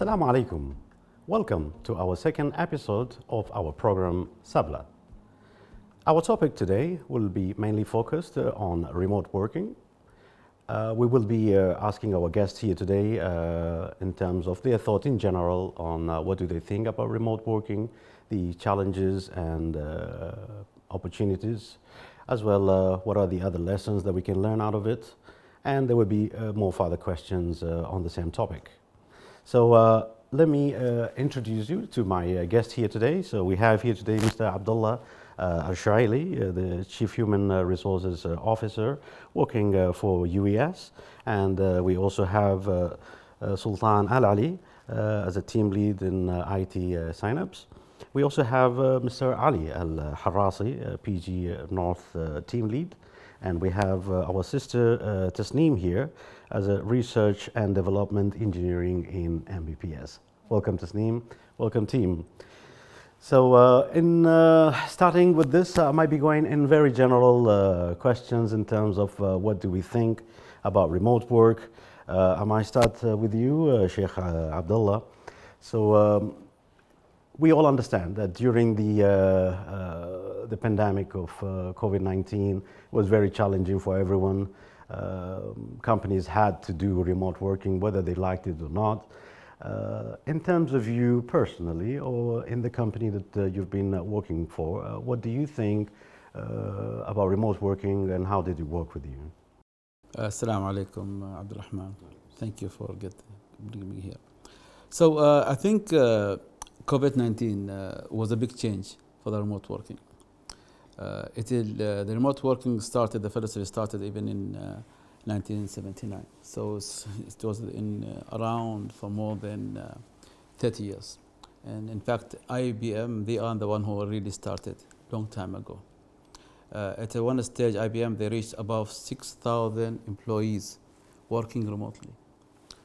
Assalamu alaikum. Welcome to our second episode of our program SABLAH. Our topic today will be mainly focused on remote working. We will be asking our guests here today in terms of their thought in general on what do they think about remote working, the challenges and opportunities, as well what are the other lessons that we can learn out of it. And there will be more further questions on the same topic. So let me introduce you to my guest here today. So we have here today Mr. Abdullah Al Kindi, the Chief Human Resources Officer working for UES. And we also have Sultan Al Ali as a team lead in IT signups. We also have Mr. Ali Al Harasi, PG North team lead. And we have our sister Tasneem here as a research and development engineering in MBPS. Welcome Tasneem, welcome team. So in starting with this, I might be going in very general questions in terms of what do we think about remote work. I might start with you, Sheikh Abdullah. So we all understand that during the pandemic of COVID-19 was very challenging for everyone. Companies had to do remote working whether they liked it or not. In terms of you personally or in the company that you've been working for, what do you think about remote working and how did it work with you? Assalamu alaikum, AbdulRahman. Thank you for bringing me here. So I think COVID-19 was a big change for the remote working. The remote working started, the fellowship started even in 1979. So it was around for more than 30 years. And in fact, IBM, they are the one who really started long time ago. At one stage, IBM, they reached above 6,000 employees working remotely.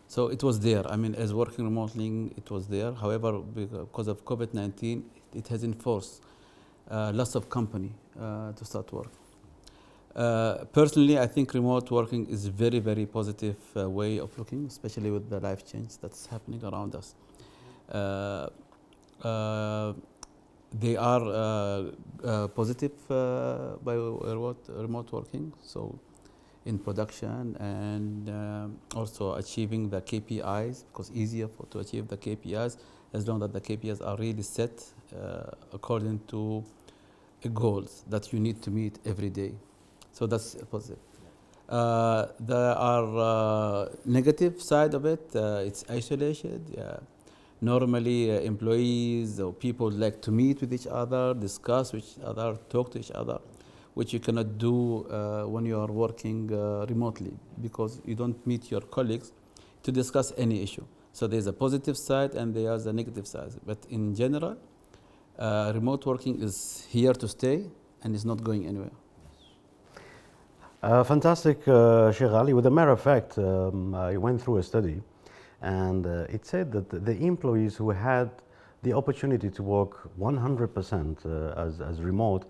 So it was there. I mean, as working remotely, it was there. However, because of COVID-19, it has enforced lots of company to start work. Personally, I think remote working is a very, very positive way of looking, especially with the life change that's happening around us. They are positive by remote working, so in production and also achieving the KPIs, because easier to achieve the KPIs as long as the KPIs are really set according to goals that you need to meet every day. So that's positive. There are negative side of it. It's isolation. Normally, employees or people like to meet with each other, discuss with each other, talk to each other, which you cannot do when you are working remotely because you don't meet your colleagues to discuss any issue. So there's a positive side and there's a negative side. But in general, remote working is here to stay and is not going anywhere. Fantastic, Sheikh Ali. With a matter of fact, I went through a study and it said that the employees who had the opportunity to work 100% as remote,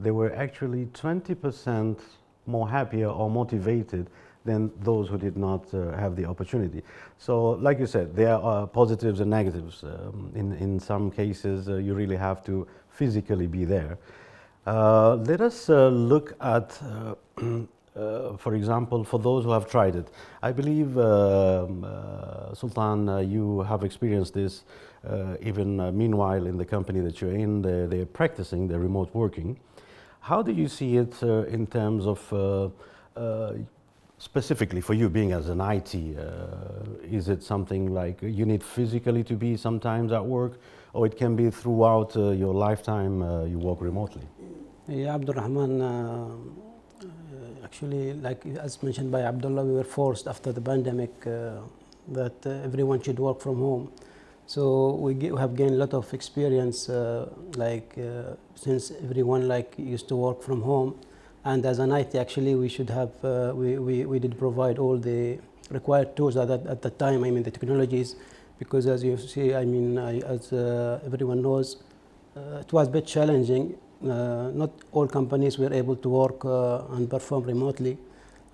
they were actually 20% more happier or motivated than those who did not have the opportunity. So like you said, there are positives and negatives. In some cases, you really have to physically be there. Let us look at, for example, for those who have tried it. I believe, Sultan, you have experienced this even meanwhile in the company that you're in, they're practicing the remote working. How do you see it in terms of specifically for you being as an IT? Is it something like you need physically to be sometimes at work, or it can be throughout your lifetime you work remotely? Yeah, AbdulRahman, actually, like as mentioned by Abdullah, we were forced after the pandemic that everyone should work from home. So we have gained a lot of experience, since everyone used to work from home, and as an IT, actually, we should have we did provide all the required tools at the time. I mean, the technologies, because as you see, I mean, as everyone knows, it was a bit challenging. Not all companies were able to work and perform remotely,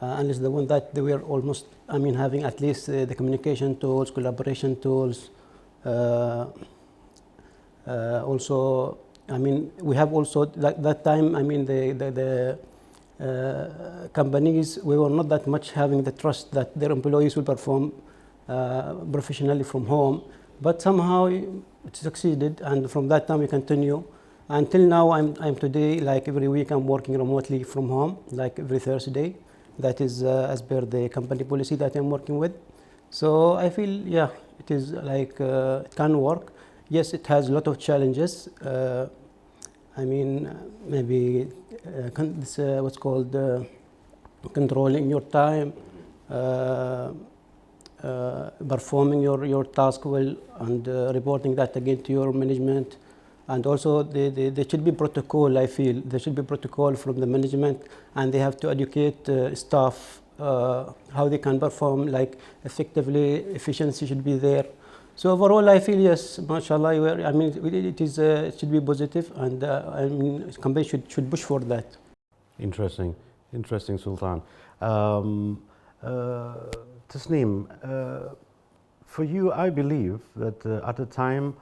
unless the one that they were almost, I mean, having at least the communication tools, collaboration tools, Uh, Also, I mean, we have also that time. I mean, the companies, we were not that much having the trust that their employees will perform professionally from home, but somehow it succeeded, and from that time we continue until now. I'm today, like every week I'm working remotely from home, like every Thursday. That is as per the company policy that I'm working with. So I feel, yeah, it is like it can work. Yes, it has a lot of challenges. I mean, maybe this what's called controlling your time, performing your task well, and reporting that again to your management. And also, there should be protocol. I feel there should be protocol from the management, and they have to educate staff how they can perform like effectively. Efficiency should be there. So overall, I feel yes, mashallah. I mean, it should be positive, and I mean, company should push for that. Interesting, interesting, Sultan. Tasneem, for you, I believe that at the time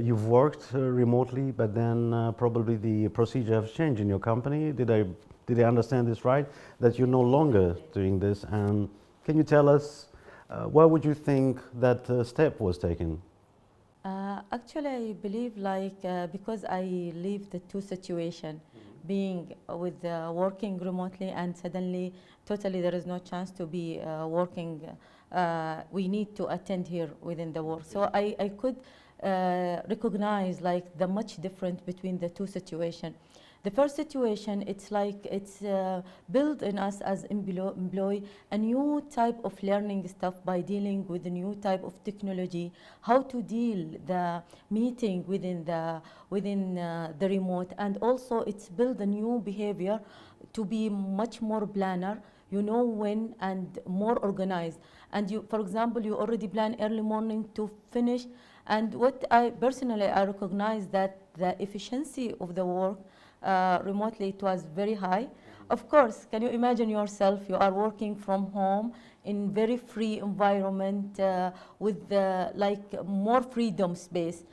you've worked remotely, but then probably the procedure has changed in your company. Did I understand this right? That you're no longer doing this, and can you tell us why would you think that step was taken? Actually, I believe like because I live the two situation, being with working remotely and suddenly totally there is no chance to be working. We need to attend here within the work. So I could recognize like the much difference between the two situation. The first situation, it's like it's built in us as employee a new type of learning stuff by dealing with a new type of technology, how to deal the meeting within the remote, and also it's built a new behavior to be much more planner, you know when, and more organized. And you, for example, you already plan early morning to finish. And what I personally I recognize that the efficiency of the work remotely, it was very high. Of course, can you imagine yourself, you are working from home in very free environment with like more freedom space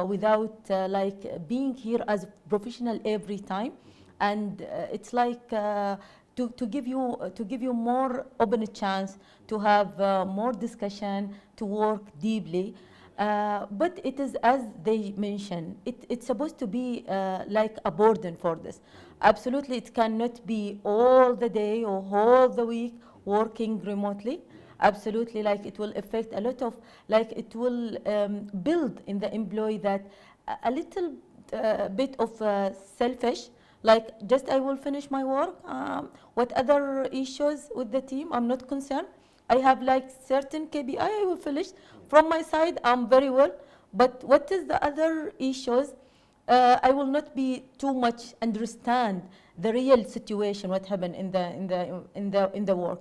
without like being here as a professional every time. And it's like to give you more open chance to have more discussion, to work deeply. But it is, as they mentioned, it's supposed to be like a burden for this. Absolutely, it cannot be all the day or all the week working remotely. Absolutely, like it will affect a lot of, like it will build in the employee that a little bit of selfish, like just I will finish my work. What other issues with the team, I'm not concerned. I have like certain KPI I will finish. From my side, I'm very well. But what is the other issues? I will not be too much understand the real situation, what happened in the work.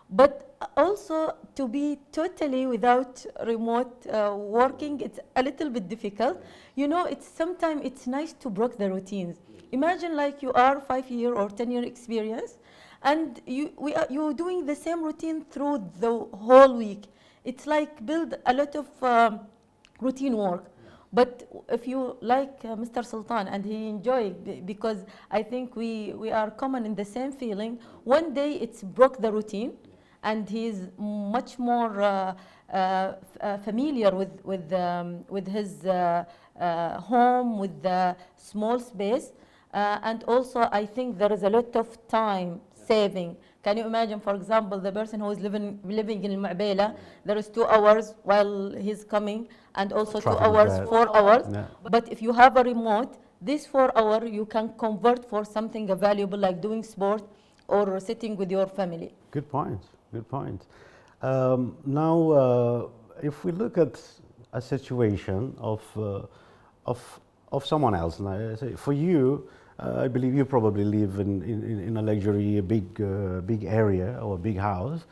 But also to be totally without remote working, it's a little bit difficult. You know, it's sometimes it's nice to break the routines. Imagine like you are 5-year or 10-year experience, and you're doing the same routine through the whole week. It's like build a lot of routine work. But if you like Mr. Sultan, and he enjoyed, because I think we are common in the same feeling, one day it's broke the routine, and he's much more familiar with his home, with the small space. And also I think there is a lot of time saving. Can you imagine, for example, the person who is living in Al-Mu'bela, there is 2 hours while he's coming, and also Traffic 2 hours, bad. 4 hours. Yeah. But if you have a remote, this 4 hour you can convert for something valuable like doing sport or sitting with your family. Good point. Good point. Now, if we look at a situation of someone else, now, say for you, I believe you probably live in a luxury, a big area or a big house.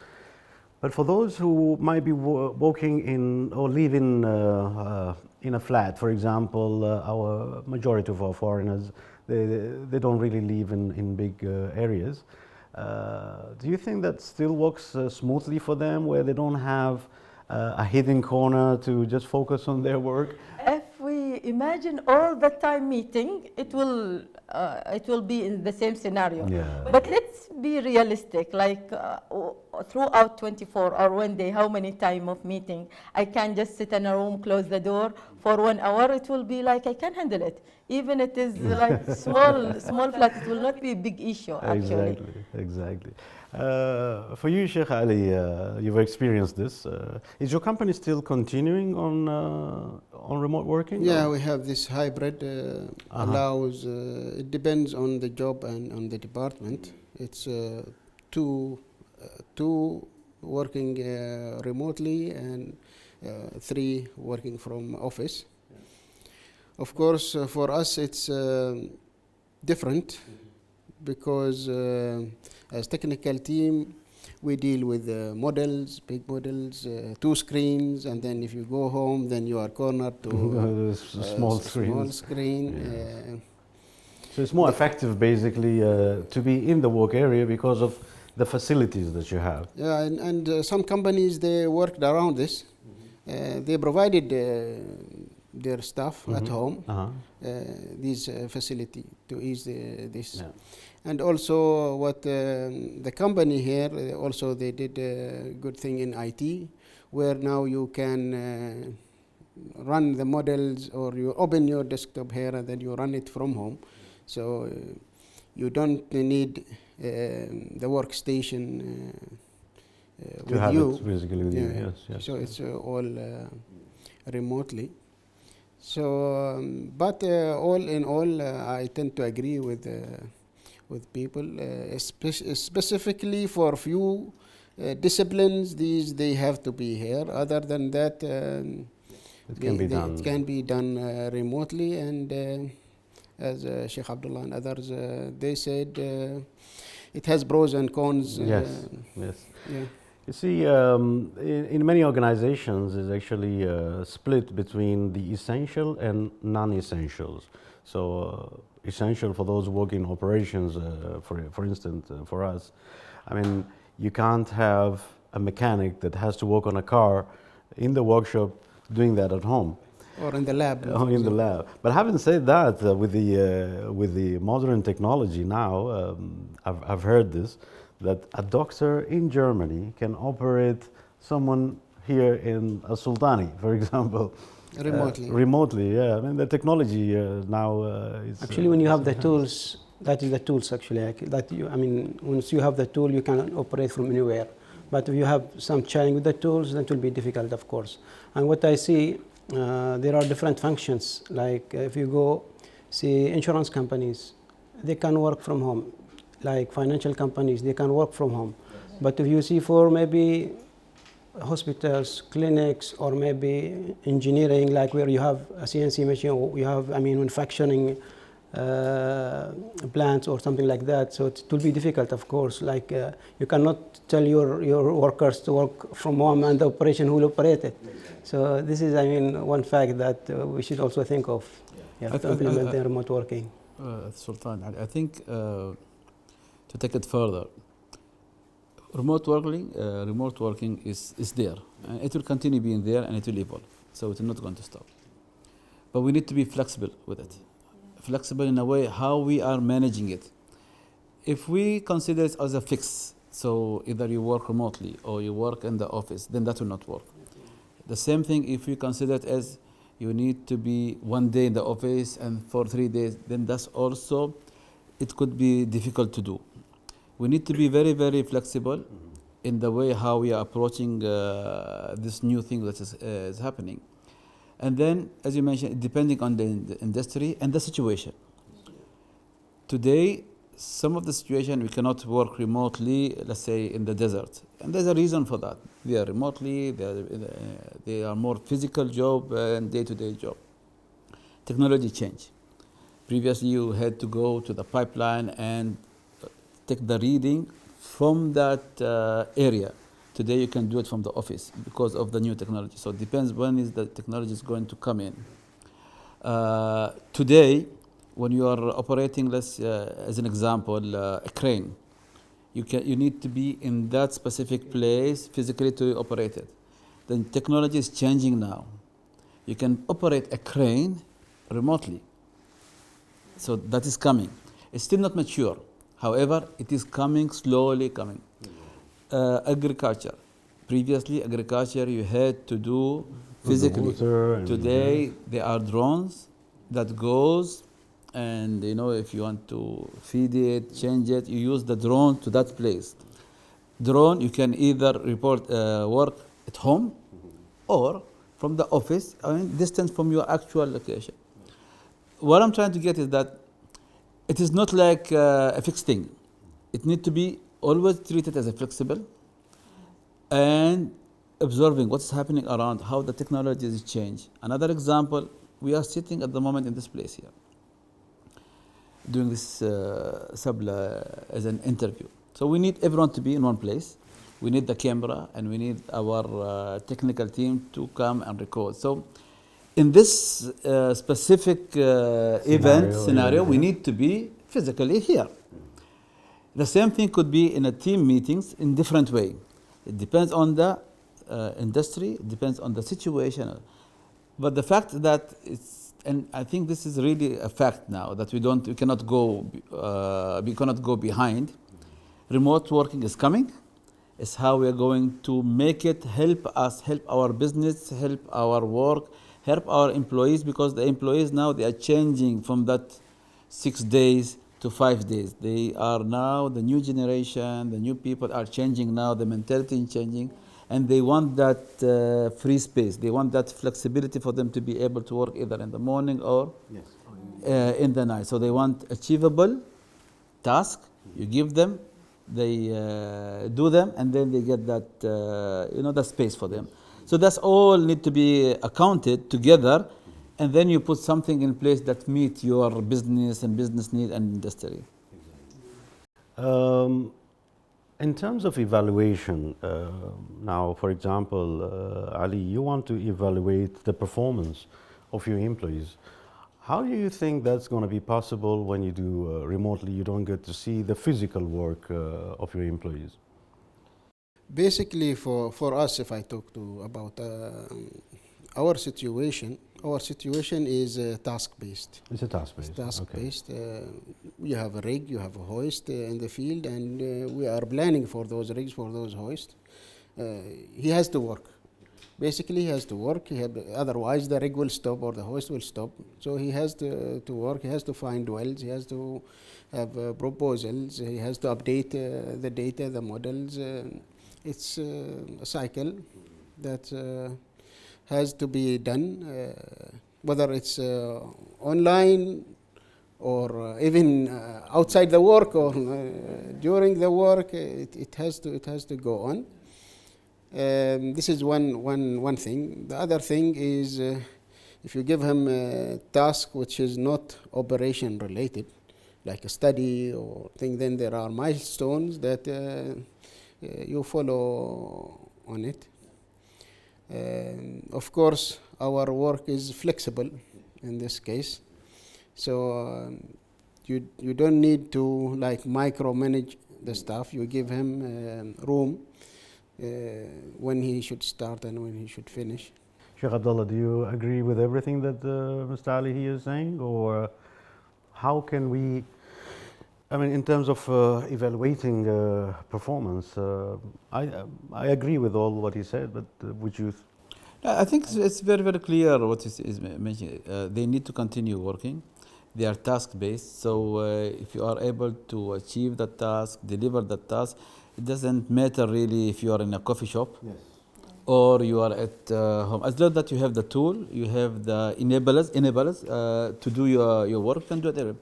But for those who might be working in or live in a flat, for example, our majority of our foreigners, they don't really live in big areas. Do you think that still works smoothly for them, where they don't have a hidden corner to just focus on their work? If we imagine all the time meeting, it will be in the same scenario. Yeah. But let's be realistic. Like throughout 24 or 1 day, how many time of meeting? I can just sit in a room, close the door for 1 hour. It will be like I can handle it. Even it is like small flat, it will not be a big issue actually. Exactly. For you, Sheikh Ali, you've experienced this. Is your company still continuing on remote working? Yeah, or? we have this hybrid allows. It depends on the job and on the department. It's two working remotely and 3 working from office. Of course, for us it's different because as technical team we deal with models, big models, 2 screens, and then if you go home, then you are cornered to small screens. screen. So it's more effective, basically, to be in the work area because of the facilities that you have. Yeah, and some companies, they worked around this. They provided their staff at home this facility to ease this. Yeah. And also what the company here, also they did a good thing in IT, where now you can run the models, or you open your desktop here and then you run it from home. So you don't need the workstation To with have you. it basically with you, yes. So it's all remotely. So, but all in all, I tend to agree with people, specifically for few disciplines. They have to be here. Other than that, It can be done remotely. And as Sheikh Abdullah and others, they said it has pros and cons. Yes. Yeah. You see, in many organizations, it's actually split between the essential and non-essentials. So essential for those working operations, for instance, for us, I mean, you can't have a mechanic that has to work on a car in the workshop doing that at home. Or in the lab. Or in the lab. But having said that, with the modern technology now, I've heard this, that a doctor in Germany can operate someone here in a Sultani, for example. Remotely. Remotely, yeah. I mean, the technology now is... Actually, when you have the tools, that is the tools actually. Once you have the tool, you can operate from anywhere. But if you have some challenge with the tools, then it will be difficult, of course. And what I see, there are different functions. Like if you go see insurance companies, they can work from home. Like financial companies, they can work from home. But if you see for maybe hospitals, clinics, or maybe engineering, like where you have a CNC machine, or you have, manufacturing plants or something like that. So it will be difficult, of course. Like you cannot tell your workers to work from home and the operation will operate it. So this is, one fact that we should also think of to implement the remote working. Sultan, I think to take it further, remote working is there. And it will continue being there and it will evolve. So it's not going to stop. But we need to be flexible with it. Flexible in a way how we are managing it. If we consider it as a fix, so either you work remotely or you work in the office, then that will not work. The same thing if you consider it as you need to be 1 day in the office and for 3 days, then that's also, it could be difficult to do. We need to be very, very flexible in the way how we are approaching this new thing that is happening. And then, as you mentioned, depending on the industry and the situation. Today, some of the situation we cannot work remotely, let's say in the desert. And there's a reason for that. We are remotely, they are more physical job and day-to-day job. Technology change. Previously, you had to go to the pipeline and take the reading from that area. Today you can do it from the office because of the new technology. So it depends when is the technology is going to come in. Today, when you are operating, as an example, a crane, you need to be in that specific place physically to operate it. the technology is changing now. You can operate a crane remotely. So that is coming. It's still not mature. However, it is coming, slowly coming. Agriculture. Previously, agriculture you had to do physically. Today, there are drones that goes, and if you want to feed it, change it, you use the drone to that place. Drone, you can either report work at home or from the office, distance from your actual location. What I'm trying to get is that it is not like a fixed thing. It needs to be always treated as a flexible and observing what's happening around, how the technologies change. Another example, we are sitting at the moment in this place here, doing this SABLAH as an interview. So we need everyone to be in one place. We need the camera and we need our technical team to come and record. So in this specific event scenario, we need to be physically here. The same thing could be in a team meetings in different way. It depends on the industry, it depends on the situation. But the fact that it's, and I think this is really a fact now, that we cannot go behind. Remote working is coming. It's how we are going to make it help us, help our business, help our work, help our employees, because the employees now, they are changing from that 6 days to 5 days. They are now, the new generation, the new people are changing now, the mentality is changing, and they want that free space. They want that flexibility for them to be able to work either in the morning or in the night. So they want achievable task, you give them, they do them, and then they get that, that space for them. So that's all need to be accounted together, and then you put something in place that meet your business and business need and industry. In terms of evaluation, now, for example, Ali, you want to evaluate the performance of your employees. How do you think that's going to be possible when you do remotely? You don't get to see the physical work of your employees. Basically, for us, if I talk about our situation is task-based. It's a task-based. Task-based. You have a rig, you have a hoist in the field, and we are planning for those rigs, for those hoists. He has to work. Basically, he has to work. Otherwise, the rig will stop or the hoist will stop. So he has to work. He has to find wells. He has to have proposals. He has to update the data, the models. It's a cycle that has to be done, whether it's online or even outside the work or during the work. It has to go on. This is one thing. The other thing is if you give him a task which is not operation related, like a study or thing, then there are milestones that you follow on it. Of course, our work is flexible in this case, so you don't need to like micromanage the staff. You give him room when he should start and when he should finish. Sheikh Abdullah, do you agree with everything that Mr. Ali here is saying, or how can we? I mean, in terms of evaluating performance, I agree with all what he said, but would you? I think it's very, very clear what is mentioned. They need to continue working. They are task-based, so if you are able to achieve the task, deliver the task, it doesn't matter really if you are in a coffee shop or you are at home. As long as that you have the tool, you have the enablers to do your work, you can do it everywhere.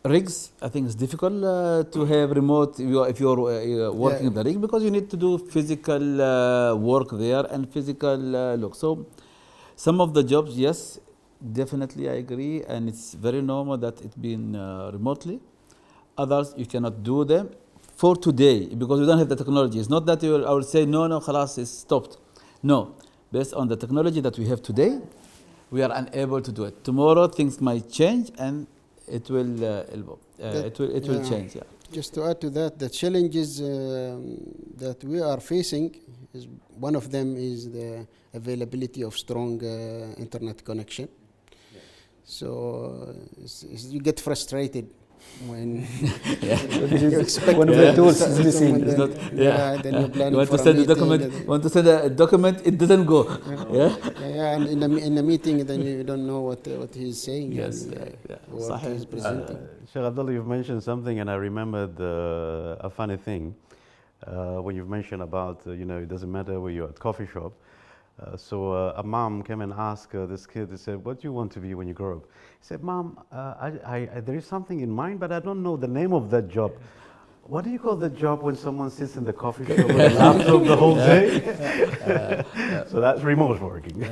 Rigs, I think it's difficult to have remote if you're working in the rig, because you need to do physical work there and physical look. So some of the jobs, yes, definitely I agree, and it's very normal that it's been remotely. Others, you cannot do them for today because you don't have the technology. It's not that I will say, no, khalas, it's stopped. No, based on the technology that we have today, we are unable to do it. Tomorrow, things might change and it will it will change. Yeah. Just to add to that, the challenges that we are facing One of them is the availability of strong internet connection. So you get frustrated when you expect one of the tools is missing. then you plan You want for to a send a meeting, document. and- You want to send a document. It doesn't go. Yeah. yeah, and in a meeting, then you don't know what he's saying. Yes. and, Yeah. what he's presenting. Sheikh Abdullah, you've mentioned something, and I remembered a funny thing when you've mentioned about it doesn't matter where you're at coffee shop. So a mom came and asked this kid. He said, "What do you want to be when you grow up?" He said, "Mom, there is something in mind, but I don't know the name of that job." What do you call the job when someone sits in the coffee shop with a laptop the whole day? So that's remote working.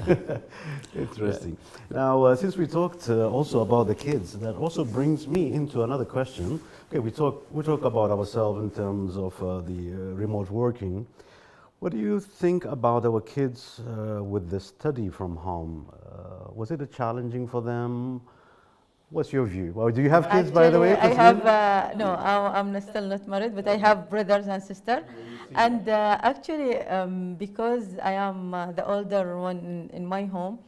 Interesting. Now, since we talked also about the kids, that also brings me into another question. Okay, we talk about ourselves in terms of the remote working. What do you think about our kids with the study from home? Was it challenging for them? What's your view? Well, do you have kids, by the way? I have, no, I'm still not married, but I have brothers and sisters. And actually, because I am the older one in my home,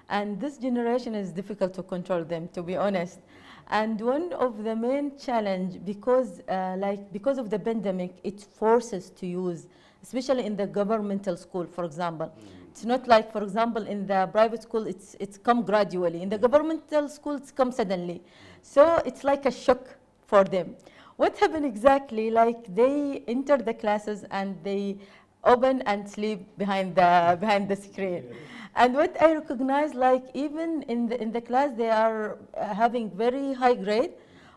and this generation is difficult to control them, to be honest. And one of the main challenge, because of the pandemic, it forces to use, especially in the governmental school, for example. It's not like, for example, in the private school, it's come gradually. In the governmental school, it's come suddenly. So it's like a shock for them. What happened exactly? Like they enter the classes and they open and sleep behind the screen. And what I recognize, like even in the class, they are having very high grade,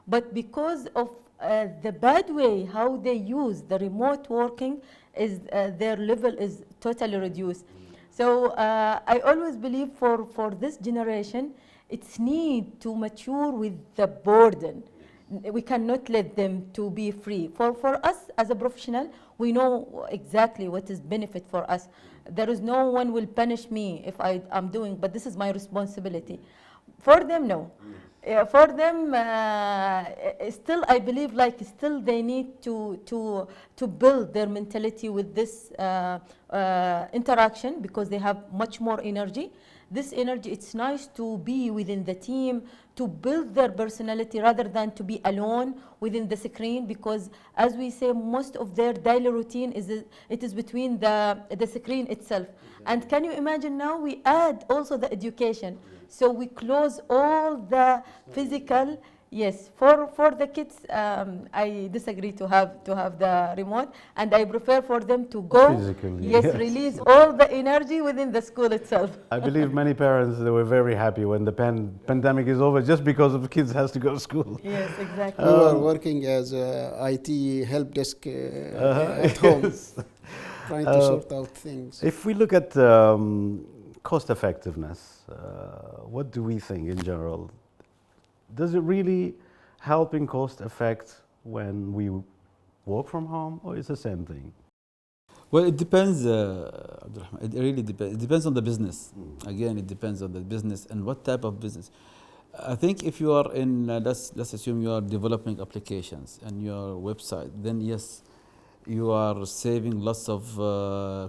but because of the bad way how they use the remote working, is their level is totally reduced. So I always believe for this generation, it's need to mature with the burden. We cannot let them to be free. For us as a professional, we know exactly what is benefit for us. There is no one will punish me if I'm doing, but this is my responsibility. For them, no. For them, still I believe still they need to build their mentality with this interaction, because they have much more energy. This energy, it's nice to be within the team, to build their personality rather than to be alone within the screen, because as we say, most of their daily routine is between the screen itself. And can you imagine now we add also the education? So we close all the physical. Yes, for the kids, I disagree to have the remote, and I prefer for them to go. Physically, yes, yes. release all the energy within the school itself. I believe many parents, they were very happy when the pandemic is over, just because of the kids has to go to school. Yes, exactly. We were working as a IT help desk at home, Yes. trying to sort out things. If we look at cost effectiveness, what do we think in general? Does it really help in cost effect when we work from home, or is it the same thing? Well, it depends, AbdulRahman. It really depends. It depends on the business. Again, it depends on the business and what type of business. I think if you are in, let's assume you are developing applications and your website, then yes, you are saving lots of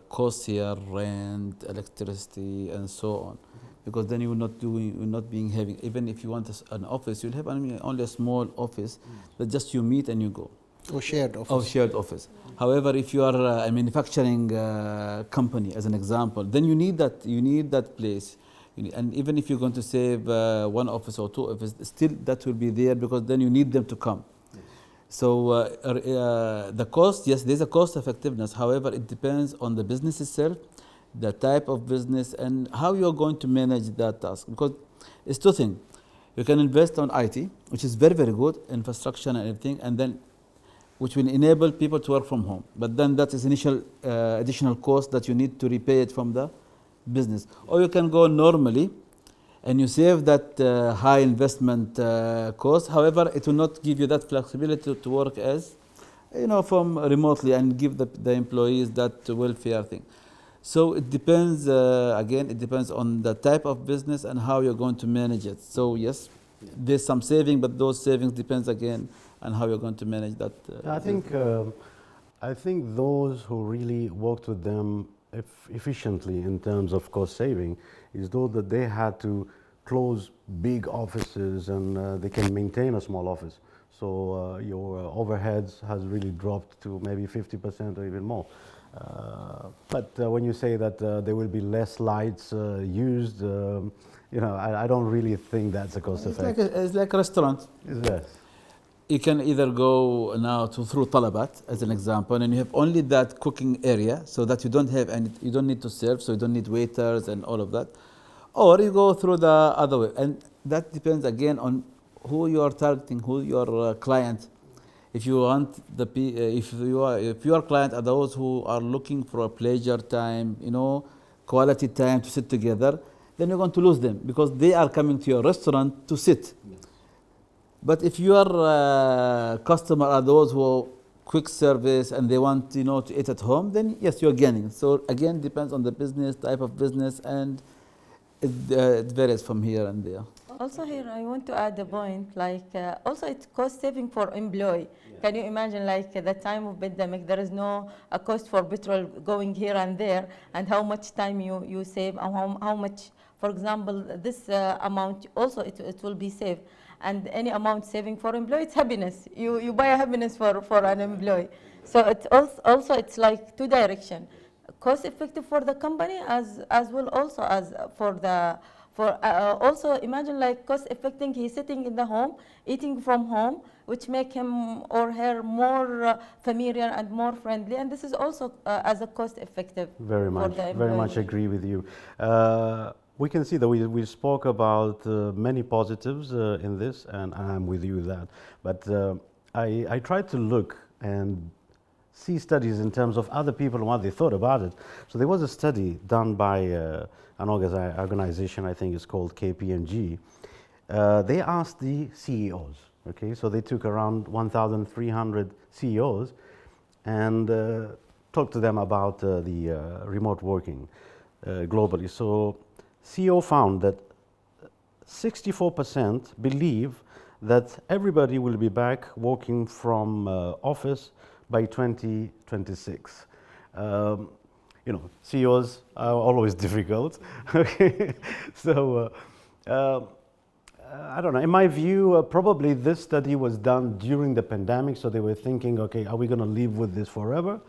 costs here, rent, electricity, and so on. Because then you will not being having, even if you want an office, you'll have only a small office that just you meet and you go. Or shared office. Or shared office. However, if you are a manufacturing company, as an example, then you need that place. And even if you're going to save one office or two offices, still that will be there, because then you need them to come. So the cost, yes, there's a cost effectiveness. However, it depends on the business itself, the type of business, and how you're going to manage that task. Because it's two things. You can invest on IT, which is very, very good, infrastructure and everything, and then which will enable people to work from home. But then that is initial additional cost that you need to repay it from the business. Or you can go normally and you save that high investment cost. However, it will not give you that flexibility to work as, from remotely, and give the employees that welfare thing. So it depends, again, it depends on the type of business and how you're going to manage it. So yes, there's some saving, but those savings depends again on how you're going to manage that. I think those who really worked with them efficiently in terms of cost saving is though that they had to close big offices and they can maintain a small office. So your overheads has really dropped to maybe 50% or even more. But when you say that there will be less lights used, I don't really think that's a cost effect. It's like a restaurant. Yes. You can either go now through talabat as an example, and you have only that cooking area, so that you don't have any, you don't need to serve, so you don't need waiters and all of that, or you go through the other way, and that depends again on who you are targeting, who your client. If you want if your client are those who are looking for a pleasure time, quality time to sit together, then you're going to lose them because they are coming to your restaurant to sit. But if your customer are those who quick service and they want to eat at home, then yes, you're gaining. So again, depends on the business, type of business, and it varies from here and there. Also here, I want to add a point, also it's cost saving for employee. Yeah. Can you imagine the time of pandemic, there is no a cost for petrol going here and there, and how much time you save, and how much, for example, this amount also it will be saved. And any amount saving for employee, it's happiness. You buy a happiness for an employee. So it's also it's like two direction, cost effective for the company as well also as also imagine cost effective. He's sitting in the home, eating from home, which make him or her more familiar and more friendly. And this is also as a cost effective. Very much agree with you. We can see that we spoke about many positives in this, and I'm with you with that. But I tried to look and see studies in terms of other people and what they thought about it. So there was a study done by an organization, I think it's called KPMG. They asked the CEOs, okay? So they took around 1,300 CEOs and talked to them about the remote working globally. So CEO found that 64% believe that everybody will be back working from office by 2026. CEOs are always difficult. Okay, so I don't know. In my view, probably this study was done during the pandemic, so they were thinking, okay, are we going to live with this forever,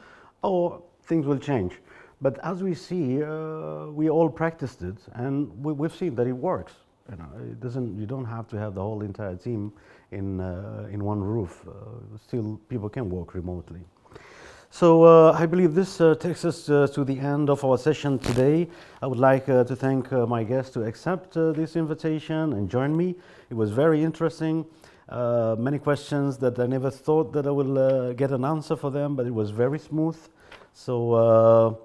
or things will change? But as we see, we all practiced it, and we've seen that it works. You don't have to have the whole entire team in one roof. Still, people can work remotely. So I believe this takes us to the end of our session today. I would like to thank my guests to accept this invitation and join me. It was very interesting. Many questions that I never thought that I will get an answer for them, but it was very smooth. So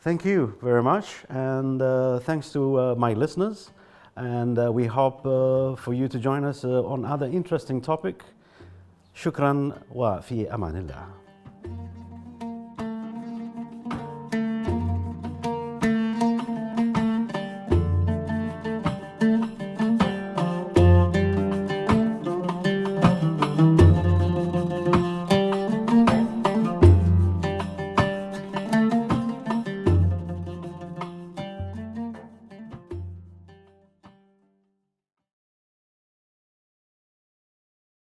thank you very much, and thanks to my listeners. And we hope for you to join us on other interesting topic. شكرا وفي أمان الله.